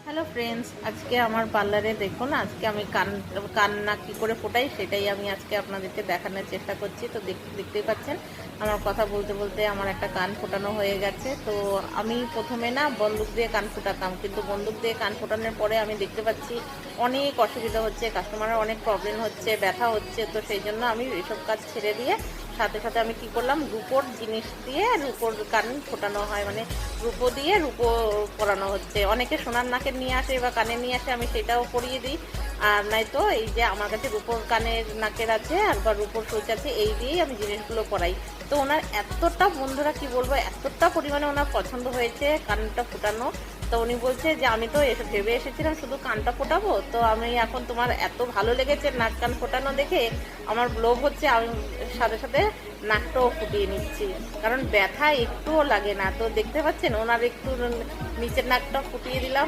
Hello friends, আজকে আমার পার্লারে দেখুন, আজকে আমি কান নাক কী করে ফোটাই সেটাই আমি আজকে আপনাদেরকে দেখানোর চেষ্টা করছি। তো দেখতেই পাচ্ছেন আমার কথা বলতে বলতে আমার একটা কান ফোটানো হয়ে গেছে। তো আমি প্রথমে না বন্দুক দিয়ে কান ফোটাতাম, কিন্তু বন্দুক দিয়ে কান ফোটানোর পরে আমি দেখতে পাচ্ছি অনেক অসুবিধা হচ্ছে, কাস্টমারের অনেক প্রবলেম হচ্ছে, ব্যথা হচ্ছে। তো সেই জন্য আমি এসব কাজ ছেড়ে দিয়ে সাথে সাথে আমি কি করলাম, রুপোর জিনিস দিয়ে রুপোর কান ফোটানো হয়, মানে রুপো দিয়ে রুপো পরানো হচ্ছে। অনেকে সোনার নাকের নিয়ে আসে বা কানের নিয়ে আসে, আমি সেটাও পরিয়ে দিই। আর নয়তো এই যে আমার কাছে রুপোর কানের নাকের আছে আর বা রুপোর সুচ আছে, এই দিয়েই আমি জিনিসগুলো পরাই। তো ওনার এতটা, বন্ধুরা কি বলবো, এতটা পরিমাণে ওনার পছন্দ হয়েছে কানটা ফোটানো। তো উনি বলছে যে আমি তো এসে ভেবে এসেছিলাম শুধু কানটা ফোটাবো, তো আমি এখন তোমার এত ভালো লেগেছে নাক কান ফোটানো দেখে আমার লোভ হচ্ছে, আমি সাথে সাথে নাকটাও ফুটিয়ে নিচ্ছি, কারণ ব্যথা একটুও লাগে না। তো দেখতে পাচ্ছেন ওনার একটু নিচের নাকটা ফুটিয়ে দিলাম,